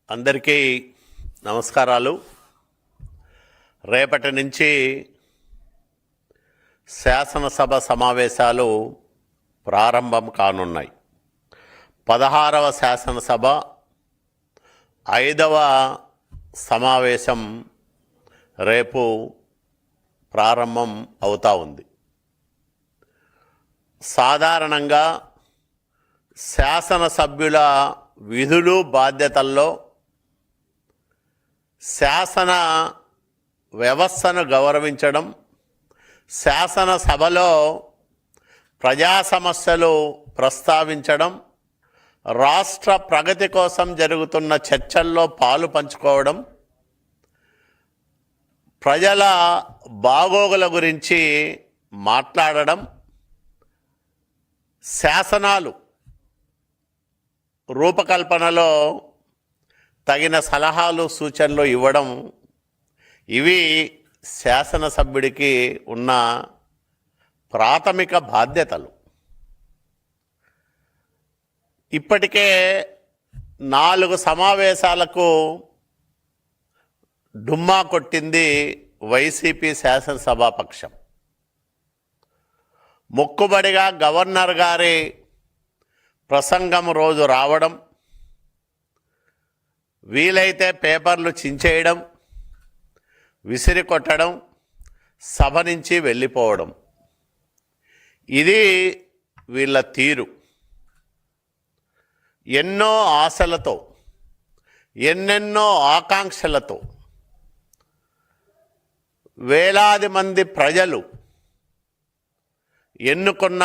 అందరికీ నమస్కారాలు. రేపటి నుంచి శాసనసభ సమావేశాలు ప్రారంభం కానున్నాయి. 16వ శాసనసభ 5వ సమావేశం రేపు ప్రారంభం అవుతా ఉంది. సాధారణంగా శాసనసభ్యుల విధులు బాధ్యతల్లో శాసన వ్యవస్థను గౌరవించడం, శాసనసభలో ప్రజా సమస్యలు ప్రస్తావించడం, రాష్ట్ర ప్రగతి కోసం జరుగుతున్న చర్చల్లో పాలు పంచుకోవడం, ప్రజల బాగోగుల గురించి మాట్లాడడం, శాసనాలు రూపకల్పనలో తగిన సలహాలు సూచనలు ఇవ్వడం, ఇవి శాసనసభ్యుడికి ఉన్న ప్రాథమిక బాధ్యతలు. ఇప్పటికే 4 సమావేశాలకు డుమ్మా కొట్టింది వైసీపీ శాసనసభాపక్షం. మొక్కుబడిగా గవర్నర్ గారి ప్రసంగం రోజు రావడం, వీలైతే పేపర్లు చించేయడం, విసిరి కొట్టడం, సభ నుంచి వెళ్ళిపోవడం, ఇది వీళ్ళ తీరు. ఎన్నో ఆశలతో, ఎన్నెన్నో ఆకాంక్షలతో వేలాది మంది ప్రజలు ఎన్నుకున్న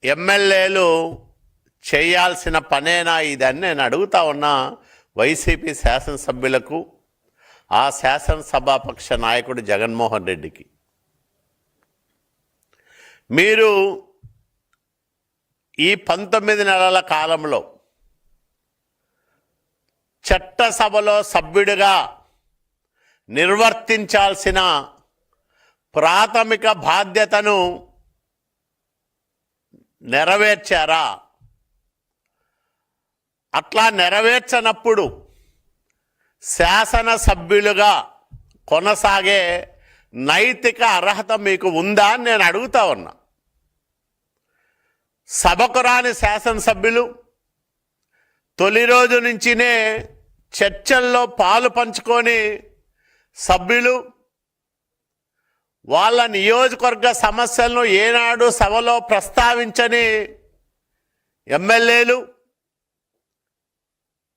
ఎమ్మెల్యేలు చేయాల్సిన పనేనా ఇదని నేను అడుగుతా ఉన్నా వైసీపీ శాసనసభ్యులకు, ఆ శాసనసభాపక్ష నాయకుడు జగన్మోహన్ రెడ్డికి. మీరు ఈ 19 నెలల కాలంలో చట్టసభలో సభ్యుడిగా నిర్వర్తించాల్సిన ప్రాథమిక బాధ్యతను నెరవేర్చారా? అట్లా నెరవేర్చనప్పుడు శాసనసభ్యులుగా కొనసాగే నైతిక అర్హత మీకు ఉందా అని నేను అడుగుతా ఉన్నా. సభకు రాని శాసనసభ్యులు, తొలి రోజు నుంచినే చర్చల్లో పాలు పంచుకొని సభ్యులు, వాళ్ళ నియోజకవర్గ సమస్యలను ఏనాడు సభలో ప్రస్తావించని ఎమ్మెల్యేలు,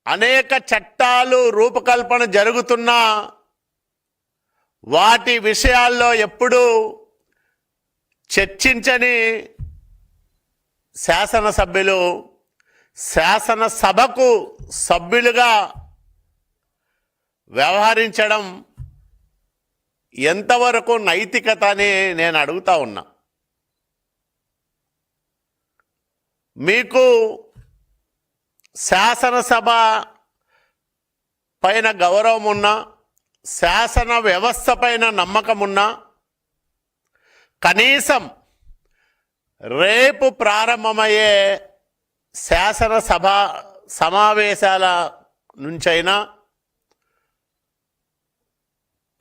అనేక చట్టాలు రూపకల్పన జరుగుతున్నా వాటి విషయాల్లో ఎప్పుడూ చర్చించని శాసనసభ్యులు శాసనసభకు సభ్యులుగా వ్యవహరించడం ఎంతవరకు నైతికత అని నేను అడుగుతా ఉన్నా. మీకు శాసనసభ పైన గౌరవం ఉన్నా, శాసన వ్యవస్థ పైన నమ్మకం ఉన్నా, కనీసం రేపు ప్రారంభమయ్యే శాసనసభ సమావేశాల నుంచైనా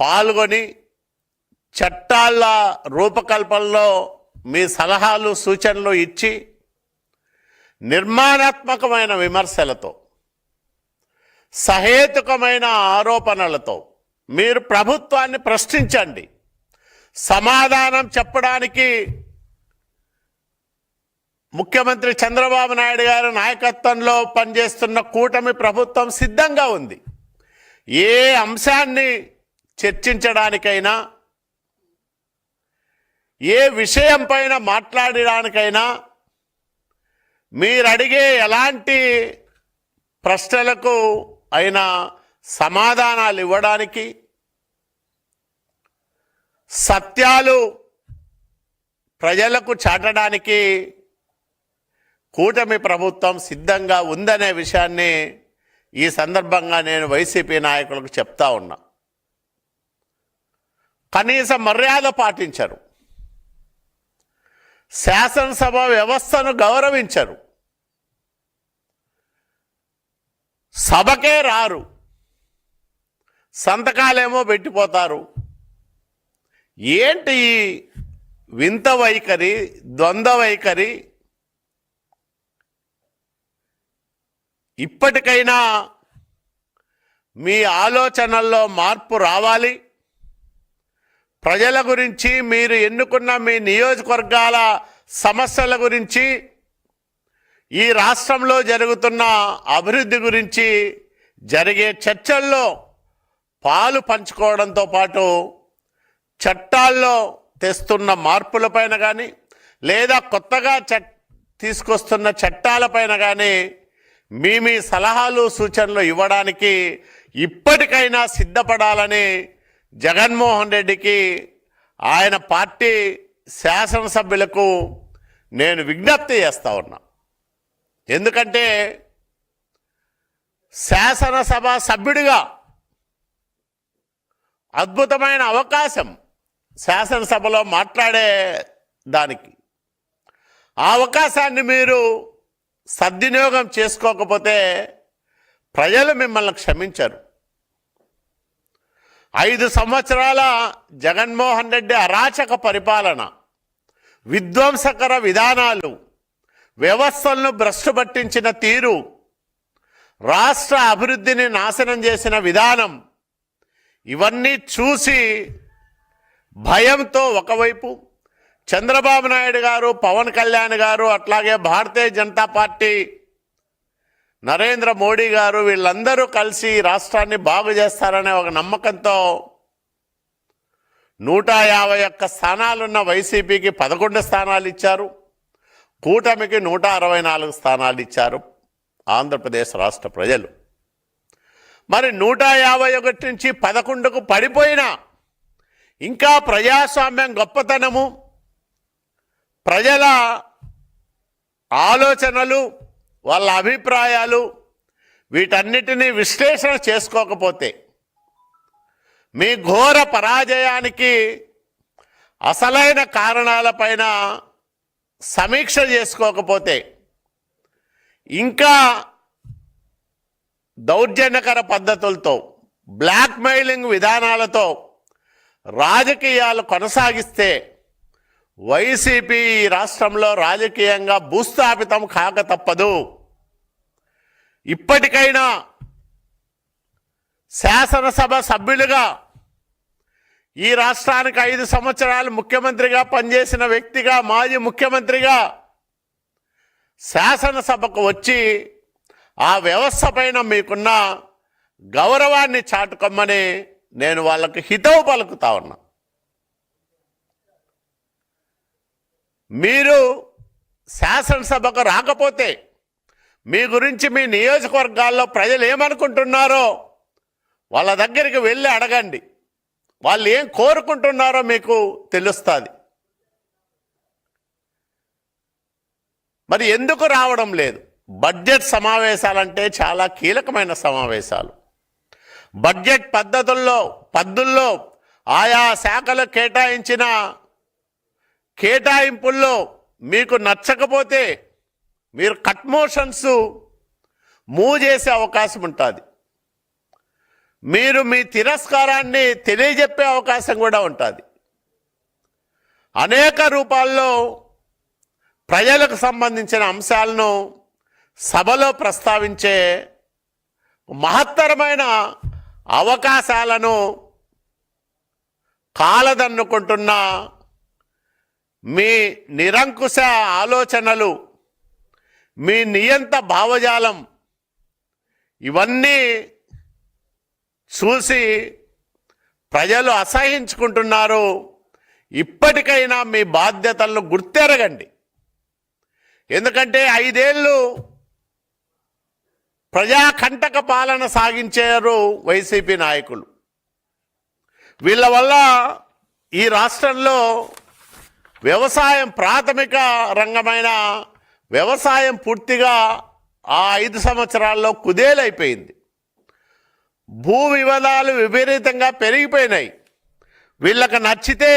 పాల్గొని చట్టాల రూపకల్పనలో మీ సలహాలు సూచనలు ఇచ్చి నిర్మాణాత్మకమైన విమర్శలతో, సహేతుకమైన ఆరోపణలతో మీరు ప్రభుత్వాన్ని ప్రశ్నించండి. సమాధానం చెప్పడానికి ముఖ్యమంత్రి చంద్రబాబు నాయుడు గారి నాయకత్వంలో పనిచేస్తున్న కూటమి ప్రభుత్వం సిద్ధంగా ఉంది. ఏ అంశాన్ని చర్చించడానికైనా, ఏ విషయం పైన మాట్లాడడానికైనా, మీరు అడిగే ఎలాంటి ప్రశ్నలకు అయినా సమాధానాలు ఇవ్వడానికి, సత్యాలు ప్రజలకు చాటడానికి కూటమి ప్రభుత్వం సిద్ధంగా ఉందనే విషయాన్ని ఈ సందర్భంగా నేను వైసీపీ నాయకులకు చెప్తా ఉన్నా. కనీస మర్యాద పాటించరు, శాసనసభ వ్యవస్థను గౌరవించరు. సభకే రారు, సంతకాలేమో పెట్టిపోతారు. ఏంటి ఈ వింత వైఖరి, ద్వంద్వ వైఖరి? ఇప్పటికైనా మీ ఆలోచనల్లో మార్పు రావాలి. ప్రజల గురించి, మీరు ఎన్నుకున్న మీ నియోజకవర్గాల సమస్యల గురించి, ఈ రాష్ట్రంలో జరుగుతున్న అభివృద్ధి గురించి జరిగే చర్చల్లో పాలు పంచుకోవడంతో పాటు చట్టాల్లో తెస్తున్న మార్పులపైన కానీ, లేదా కొత్తగా తీసుకొస్తున్న చట్టాలపైన కానీ మీ సలహాలు సూచనలు ఇవ్వడానికి ఇప్పటికైనా సిద్ధపడాలని జగన్మోహన్ రెడ్డికి, ఆయన పార్టీ శాసనసభ్యులకు నేను విజ్ఞప్తి చేస్తా ఉన్నా. ఎందుకంటే శాసనసభ సభ్యుడిగా అద్భుతమైన అవకాశం శాసనసభలో మాట్లాడే దానికి. ఆ అవకాశాన్ని మీరు సద్వినియోగం చేసుకోకపోతే ప్రజలు మిమ్మల్ని క్షమించరు. 5 సంవత్సరాల జగన్మోహన్ రెడ్డి అరాచక పరిపాలన, విధ్వంసకర విధానాలు, వ్యవస్థలను భ్రష్టు పట్టించిన తీరు, రాష్ట్ర అభివృద్ధిని నాశనం చేసిన విధానం, ఇవన్నీ చూసి భయంతో ఒకవైపు చంద్రబాబు నాయుడు గారు, పవన్ కళ్యాణ్ గారు, అట్లాగే భారతీయ జనతా పార్టీ నరేంద్ర మోడీ గారు, వీళ్ళందరూ కలిసి రాష్ట్రాన్ని బాగు చేస్తారనే ఒక నమ్మకంతో 151 స్థానాలున్న వైసీపీకి 11 స్థానాలు ఇచ్చారు, కూటమికి 164 స్థానాలు ఇచ్చారు ఆంధ్రప్రదేశ్ రాష్ట్ర ప్రజలు. మరి 151 నుంచి 11కు పడిపోయినా ఇంకా ప్రజాస్వామ్యం గొప్పతనము, ప్రజల ఆలోచనలు, వాళ్ళ అభిప్రాయాలు, వీటన్నిటినీ విశ్లేషణ చేసుకోకపోతే, మీ ఘోర పరాజయానికి అసలైన కారణాలపైన సమీక్ష చేసుకోకపోతే, ఇంకా దౌర్జన్యకర పద్ధతులతో, బ్లాక్మెయిలింగ్ విధానాలతో రాజకీయాలు కొనసాగిస్తే వైసీపీ ఈ రాష్ట్రంలో రాజకీయంగా భూస్థాపితం కాక తప్పదు. ఇప్పటికైనా శాసనసభ సభ్యులుగా, ఈ రాష్ట్రానికి 5 సంవత్సరాలు ముఖ్యమంత్రిగా పనిచేసిన వ్యక్తిగా, మాజీ ముఖ్యమంత్రిగా శాసనసభకు వచ్చి ఆ వ్యవస్థ పైన మీకున్న గౌరవాన్ని చాటుకోమని నేను వాళ్ళకి హితవు పలుకుతా ఉన్నా. మీరు శాసనసభకు రాకపోతే మీ గురించి మీ నియోజకవర్గాల్లో ప్రజలు ఏమనుకుంటున్నారో వాళ్ళ దగ్గరికి వెళ్ళి అడగండి. వాళ్ళు ఏం కోరుకుంటున్నారో మీకు తెలుస్తుంది. మరి ఎందుకు రావడం లేదు? బడ్జెట్ సమావేశాలంటే చాలా కీలకమైన సమావేశాలు. బడ్జెట్ పద్ధతుల్లో ఆయా శాఖలు కేటాయించిన కేటాయింపుల్లో మీకు నచ్చకపోతే మీరు కట్ మోషన్స్ మూవ్ చేసే అవకాశం ఉంటుంది. మీరు మీ తిరస్కారాన్ని తెలియజెప్పే అవకాశం కూడా ఉంటుంది. అనేక రూపాల్లో ప్రజలకు సంబంధించిన అంశాలను సభలో ప్రస్తావించే మహత్తరమైన అవకాశాలను కాలదన్నుకుంటున్న మీ నిరంకుశ ఆలోచనలు, మీ నియంత భావజాలం, ఇవన్నీ చూసి ప్రజలు అసహించుకుంటున్నారు. ఇప్పటికైనా మీ బాధ్యతలను గుర్తెరగండి. ఎందుకంటే 5 ఏళ్ళు ప్రజాకంటక పాలన సాగించారు వైసీపీ నాయకులు. వీళ్ళ వల్ల ఈ రాష్ట్రంలో వ్యవసాయం, ప్రాథమిక రంగమైన వ్యవసాయం పూర్తిగా ఆ 5 సంవత్సరాల్లో కుదేలైపోయింది. భూ వివాదాలు విపరీతంగా పెరిగిపోయినాయి. వీళ్ళకి నచ్చితే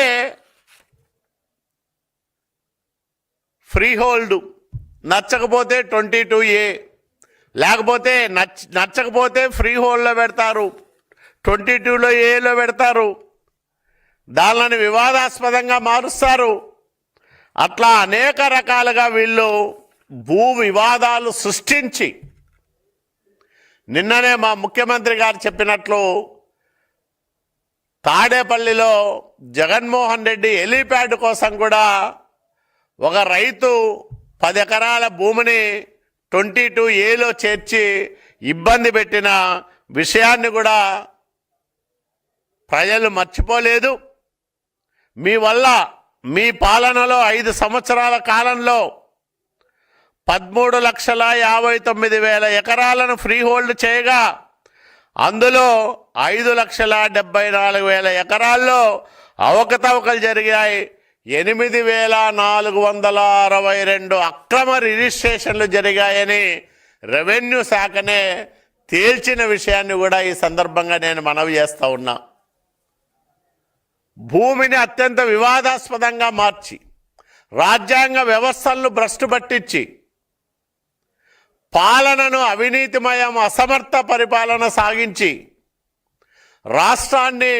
ఫ్రీ హోల్డ్, నచ్చకపోతే 22A, లేకపోతే నచ్చకపోతే ఫ్రీ హోల్డ్లో పెడతారు, 22లో ఏలో పెడతారు, దానిని వివాదాస్పదంగా మారుస్తారు. అట్లా అనేక రకాలుగా వీళ్ళు భూ వివాదాలు సృష్టించి, నిన్ననే మా ముఖ్యమంత్రి గారు చెప్పినట్లు తాడేపల్లిలో జగన్మోహన్ రెడ్డి హెలీప్యాడ్ కోసం కూడా ఒక రైతు 10 ఎకరాల భూమిని 22ఏలో చేర్చి ఇబ్బంది పెట్టిన విషయాన్ని కూడా ప్రజలు మర్చిపోలేదు. మీ వల్ల మీ పాలనలో 5 సంవత్సరాల కాలంలో 13,59,000 ఎకరాలను ఫ్రీ హోల్డ్ చేయగా, అందులో 5,74,000 ఎకరాల్లో అవకతవకలు జరిగాయి. 8,462 అక్రమ రిజిస్ట్రేషన్లు జరిగాయని రెవెన్యూ శాఖనే తేల్చిన విషయాన్ని కూడా ఈ సందర్భంగా నేను మనవి చేస్తూ ఉన్నా. భూమిని అత్యంత వివాదాస్పదంగా మార్చి, రాజ్యాంగ వ్యవస్థలను భ్రష్టు పట్టించి, పాలనను అవినీతిమయం అసమర్థ పరిపాలన సాగించి రాష్ట్రాన్ని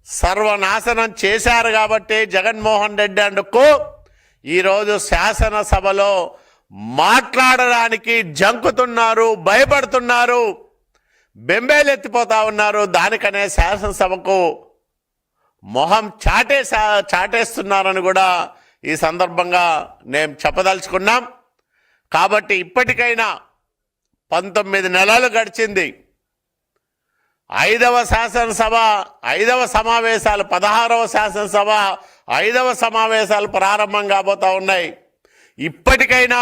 సర్వనాశనం చేశారు. కాబట్టి జగన్మోహన్ రెడ్డి అండుకు ఈరోజు శాసనసభలో మాట్లాడడానికి జంకుతున్నారు, భయపడుతున్నారు, బెంబేలెత్తిపోతా ఉన్నారు. దానికనే శాసనసభకు మొహం చాటేస్తున్నారని కూడా ఈ సందర్భంగా నేను చెప్పదలుచుకున్నాం. కాబట్టి ఇప్పటికైనా 19 నెలలు గడిచింది. 5వ శాసనసభ 5వ సమావేశాలు, 16వ శాసనసభ 5వ సమావేశాలు ప్రారంభం కాబోతా ఉన్నాయి. ఇప్పటికైనా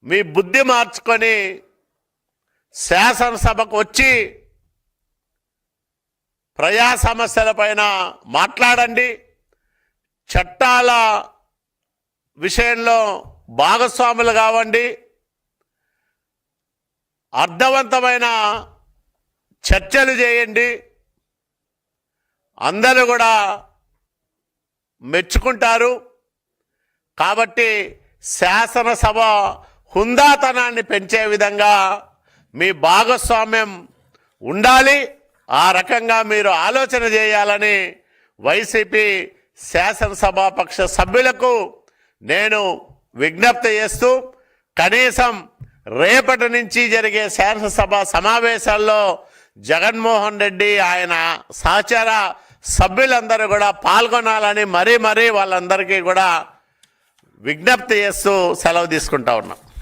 మీ బుద్ధి మార్చుకొని శాసనసభకు వచ్చి ప్రజా సమస్యలపైన మాట్లాడండి. చట్టాల విషయంలో భాగస్వాములు కావండి. అర్థవంతమైన చర్చలు చేయండి. అందరూ కూడా మెచ్చుకుంటారు. కాబట్టి శాసనసభ హుందాతనాన్ని పెంచే విధంగా మీ భాగస్వామ్యం ఉండాలి. ఆ రకంగా మీరు ఆలోచన చేయాలని వైసీపీ శాసనసభాపక్ష సభ్యులకు నేను విజ్ఞప్తి చేస్తూ, కనీసం రేపటి నుంచి జరిగే శాసనసభ సమావేశాల్లో జగన్మోహన్ రెడ్డి ఆయన సహచర సభ్యులందరూ కూడా పాల్గొనాలని మరీ వాళ్ళందరికీ కూడా విజ్ఞప్తి చేస్తూ సెలవు తీసుకుంటా ఉన్నాం.